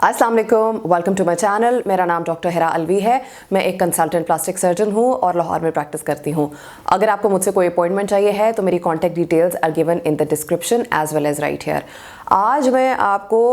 अस्सलाम वालेकुम, welcome to my channel. मेरा नाम डॉक्टर हिरा अलवी है। मैं एक कंसल्टेंट प्लास्टिक सर्जन हूँ और लाहौर में प्रैक्टिस करती हूँ। अगर आपको मुझसे कोई अपॉइंटमेंट चाहिए है तो मेरी contact details are given in the description as well as right here. आज मैं आपको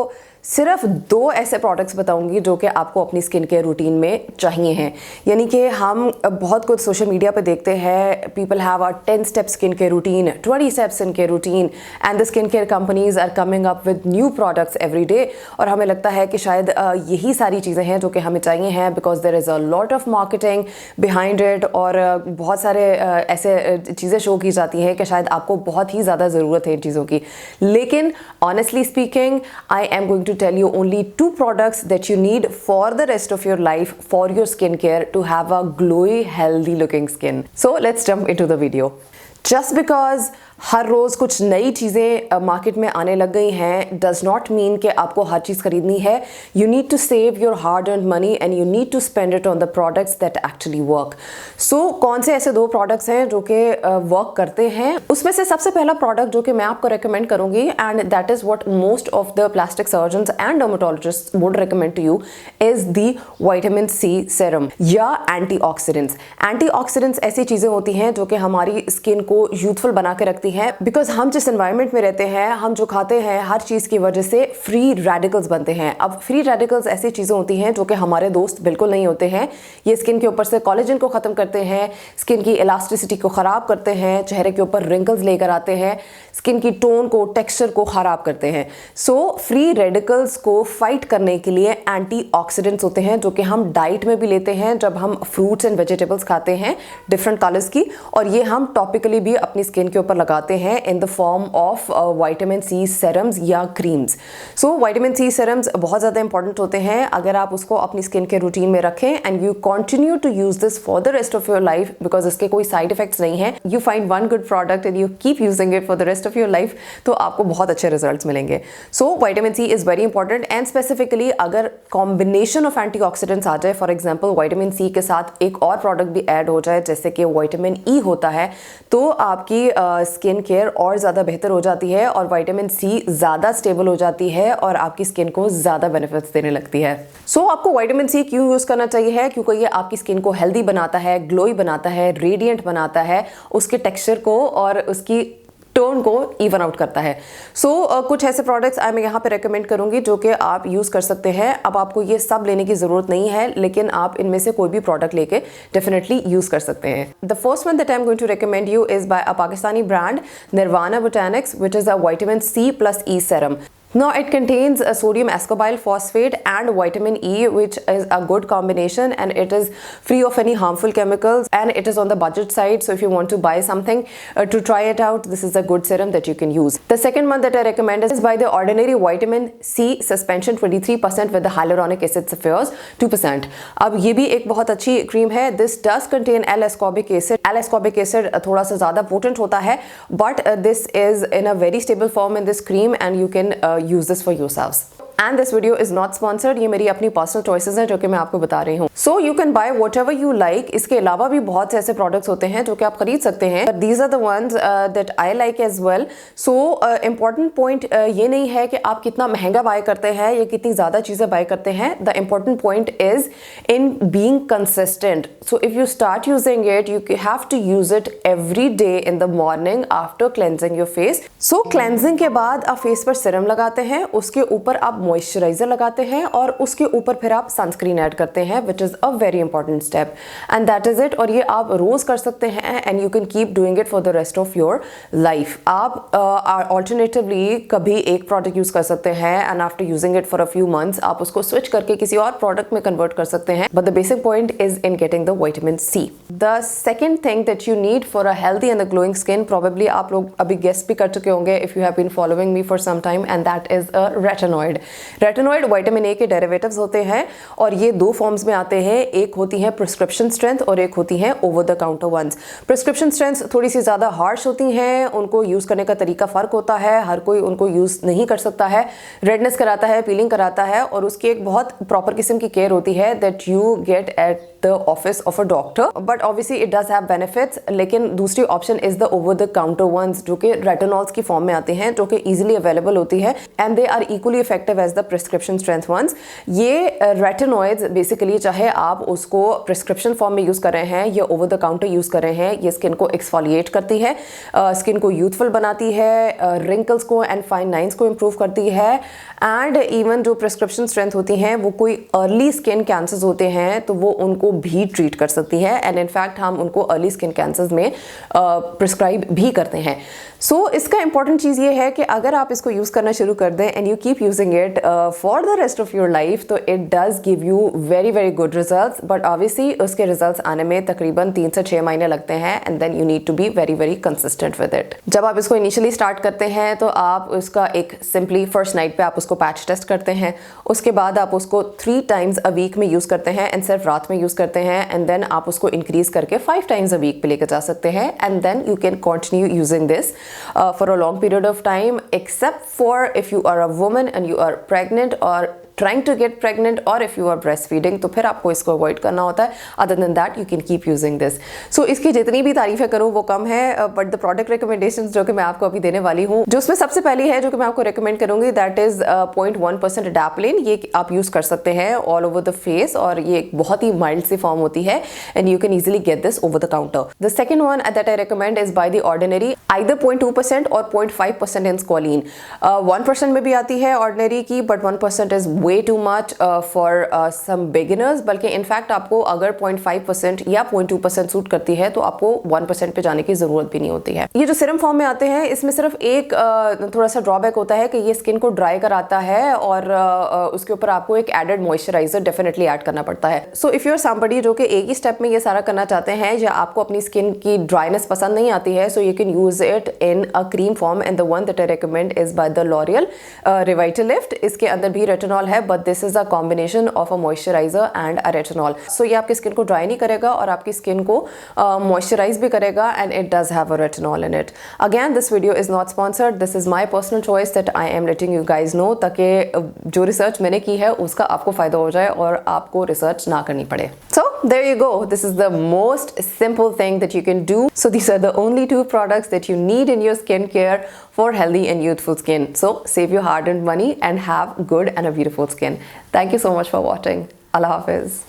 सिर्फ 2 ऐसे प्रोडक्ट्स बताऊंगी जो कि आपको अपनी स्किन केयर रूटीन में चाहिए हैं। यानी कि हम बहुत कुछ सोशल मीडिया पे देखते हैं, people have a 10 step skin care routine, 20 step skin care routine and the skin care companies are coming up with new products every day. और हमें लगता है कि शायद यही सारी चीज़ें हैं जो कि हमें चाहिए हैं, because there is a lot of marketing behind it और बहुत सारे ऐसे चीज़ें शो की जाती हैं कि शायद आपको बहुत ही ज़्यादा ज़रूरत है इन चीज़ों की। लेकिन honestly speaking, I am going to tell you only 2 products that you need for the rest of your life for your skincare to have a glowy, healthy looking skin. So let's jump into the video. Just because हर रोज़ कुछ नई चीज़ें market में आने लग गई हैं does not mean कि आपको हर चीज़ खरीदनी है। You need to save your hard earned money and you need to spend it on the products that actually work. So कौन से ऐसे 2 प्रोडक्ट्स हैं जो कि वर्क करते हैं? उसमें से सबसे पहला प्रोडक्ट जो कि मैं आपको रेकमेंड करूंगी, and that is what most of the plastic surgeons and dermatologists would recommend to you, is the vitamin C serum या एंटीऑक्सीडेंट्स। एंटीऑक्सीडेंट्स ऐसी चीज़ें होती हैं जो कि हमारी स्किन को यूथफुल बना के रखती है, बिकॉज हम जिस एनवायरनमेंट में रहते हैं, हम जो खाते हैं, हर चीज़ की वजह से फ्री रेडिकल्स बनते हैं। अब फ्री रेडिकल्स ऐसी चीज़ें होती हैं जो कि हमारे दोस्त बिल्कुल नहीं होते हैं। ये स्किन के ऊपर से कोलेजन को ख़त्म करते हैं, स्किन की इलास्टिसिटी को ख़राब करते हैं, चेहरे के ऊपर रिंकल्स लेकर आते हैं, स्किन की टोन को, टेक्सचर को ख़राब करते हैं। सो फ्री रेडिकल्स को फाइट करने के लिए एंटीऑक्सीडेंट्स होते हैं जो कि हम डाइट में भी लेते हैं जब हम फ्रूट्स एंड वेजिटेबल्स खाते हैं डिफरेंट कलर्स की, और ये हम टॉपिकली भी अपनी स्किन के ऊपर लगाते हैं in the form of vitamin C serums या creams. So vitamin C serums बहुत ज़्यादा इंपॉर्टेंट होते हैं। अगर आप उसको अपनी स्किन के रूटीन में रखें and you continue to use this for the rest of your life, because इसके कोई साइड इफेक्ट्स नहीं है, you find one good product and you keep using it for the rest of your life, तो आपको बहुत अच्छे results मिलेंगे। So vitamin C is very important and specifically अगर कॉम्बिनेशन ऑफ एंटीऑक्सीडेंट्स आ जाए, फॉर एग्जाम्पल विटामिन सी के साथ एक और प्रोडक्ट भी ऐड हो जाए जैसे कि विटामिन ई होता है, तो आपकी स्किन केयर और ज़्यादा बेहतर हो जाती है और विटामिन सी ज़्यादा स्टेबल हो जाती है और आपकी स्किन को ज़्यादा बेनिफिट्स देने लगती है। सो आपको विटामिन सी क्यों यूज़ करना चाहिए है? क्योंकि ये आपकी स्किन को हेल्दी बनाता है, ग्लोई बनाता है, रेडिएंट बनाता है, उसके टेक्सचर को और उसकी टोन को इवन आउट करता है। सो कुछ ऐसे प्रोडक्ट्स मैं यहाँ पे रेकमेंड करूँगी जो कि आप यूज़ कर सकते हैं। अब आपको ये सब लेने की ज़रूरत नहीं है, लेकिन आप इनमें से कोई भी प्रोडक्ट लेके डेफिनेटली यूज़ कर सकते हैं। The first one that I am going to recommend you is by a Pakistani brand Nirvana botanics, which is a vitamin C plus E serum. Now it contains a sodium ascorbyl phosphate and vitamin E, which is a good combination, and it is free of any harmful chemicals, and it is on the budget side. So if you want to buy something to try it out, this is a good serum that you can use. The second one that I recommend is by the Ordinary Vitamin C Suspension 23% with the hyaluronic acid spheres 2%. अब ये भी एक बहुत अच्छी cream है. This does contain L-ascorbic acid. L-ascorbic acid थोड़ा सा ज़्यादा potent होता है, but this is in a very stable form in this cream, and you can use this for yourselves. And this video is not sponsored. ये मेरी अपनी personal choices हैं जो कि मैं आपको बता रही हूँ. So you can buy whatever you like. इसके अलावा भी बहुत से ऐसे प्रोडक्ट्स होते हैं जो कि आप खरीद सकते हैं. But these are the ones that I like as well. So important point ये नहीं है कि आप कितना महंगा बाय करते हैं या कितनी ज़्यादा चीज़ें बाय करते हैं. The important point is in being consistent. So if you start using it, you have to use it every day in the morning after cleansing your face. So cleansing के बाद आप फेस पर serum लगाते हैं, उसके ऊपर आप moisturiser लगाते हैं और उसके ऊपर फिर आप सनस्क्रीन ऐड करते हैं, विच is a very important step, and that is it. और ये आप रोज़ कर सकते हैं and you can keep doing it for the rest of your life. आप ऑल्टरनेटिवली कभी एक प्रोडक्ट यूज़ कर सकते हैं and after using it for a few months आप उसको स्विच करके किसी और प्रोडक्ट में कन्वर्ट कर सकते हैं. But the basic point is in getting the vitamin C. The second thing that you need for a healthy and a glowing skin, probably आप लोग अभी गेस भी कर चुके होंगे if you have been following me for some time, and that is a retinoid. Retinoid vitamin A के derivatives होते हैं और ये 2 फॉर्म्स में आते हैं. एक होती है प्रिस्क्रिप्शन स्ट्रेंथ और एक होती है over the counter ones. Prescription strength थोड़ी सी ज़्यादा हार्श होती हैं, उनको यूज़ करने का तरीका फ़र्क होता है, हर कोई उनको यूज़ नहीं कर सकता है. रेडनेस कराता है, पीलिंग कराता है और उसकी एक बहुत प्रॉपर किस्म की केयर होती है that you get at the office of a doctor. But obviously it does have benefits. लेकिन दूसरी option is the over the counter ones जो कि रेटिनॉल्स की फॉर्म में आते हैं, जो कि ईजिली अवेलेबल होती है and they are equally effective as the prescription strength ones. ये रेटिनॉइड्स बेसिकली, चाहे आप उसको प्रिस्क्रिप्शन फॉर्म में यूज़ कर रहे हैं या ओवर द काउंटर यूज़ कर रहे हैं, ये स्किन को एक्सफोलिएट करती है, स्किन को यूथफुल बनाती है, रिंकल्स को एंड फाइन लाइंस को इम्प्रूव करती है। एंड इवन जो प्रिस्क्रिप्शन स्ट्रेंथ होती हैं वो कोई अर्ली स्किन कैंसर्स होते हैं तो वो उनको भी ट्रीट कर सकती है, एंड इनफैक्ट हम उनको अर्ली स्किन कैंसर्स में प्रिस्क्राइब भी करते हैं। सो इसका इंपॉर्टेंट चीज़ ये है कि अगर आप इसको यूज़ करना शुरू कर दें and you keep using it for the rest of your life, तो it does give you very very good results. But obviously उसके रिजल्ट्स आने में तकरीबन 3 से 6 महीने लगते हैं, and then you need to be very very consistent with it. जब आप इसको इनिशियली स्टार्ट करते हैं तो आप उसका एक सिंपली फर्स्ट नाइट पे आप उसको पैच टेस्ट करते हैं, उसके बाद आप उसको 3 टाइम्स अ वीक में यूज़ करते हैं एंड सिर्फ रात में यूज़ करते हैं, एंड देन आप उसको इंक्रीज करके 5 टाइम्स अ वीक पे लेकर जा सकते हैं, and then you can continue using this for a long period of time, except for if you are a woman and you are pregnant or trying to get pregnant, or if you are breastfeeding, तो फिर आपको इसको avoid करना होता है। Other than that you can keep using this. So इसकी जितनी भी तारीफें करूँ वो कम है, बट द प्रोडक्ट रिकमेंडेशंस जो कि मैं आपको अभी देने वाली हूँ, जो उसमें सबसे पहली है जो कि मैं आपको रिकमेंड करूँगी, दैट इज 0.1% एडाप्लिन। ये आप यूज़ कर सकते हैं ऑल ओवर द फेस, और ये एक बहुत ही माइल्ड सी फॉर्म होती है, and you can easily get this over the counter. The second one that I recommend is by the ordinary, either 0.2% और 0.5% इन स्क्वालिन। 1% में भी आती है ऑर्डिनरी की, but 1% is way too much for some beginners. बल्कि in fact आपको अगर 0.5% या 0.2% सूट करती है तो आपको 1% पे जाने की जरूरत भी नहीं होती है। ये जो सिरम फॉर्म में आते हैं इसमें सिर्फ एक थोड़ा सा ड्रॉबैक होता है कि ये स्किन को ड्राई कराता है, और उसके ऊपर आपको एक एडेड मॉइस्चराइजर डेफिनेटली ऐड करना पड़ता है। So if you are somebody जो कि एक ही स्टेप में ये सारा करना चाहते हैं, या आपको अपनी स्किन की ड्राइनेस पसंद नहीं आती है, so you can use it in a cream form, and the one that I recommend is by the L'Oreal Revitalift. इसके अंदर भी रेटिनॉल है, but this is a combination of a moisturiser and a retinol. So ये आपकी skin को dry नहीं करेगा और आपकी स्किन को मॉइस्चराइज भी करेगा, and it does have a retinol in it. Again this video is not sponsored, this is my personal choice that I am letting you guys know, ताकि जो रिसर्च मैंने की है उसका आपको फायदा हो जाए और आपको रिसर्च ना करनी पड़े। So there you go, this is the most simple thing that you can do. So these are the only 2 products that you need in your skincare for healthy and youthful skin. So save your hard-earned money and have good and a beautiful skin. Thank you so much for watching. Allah Hafiz.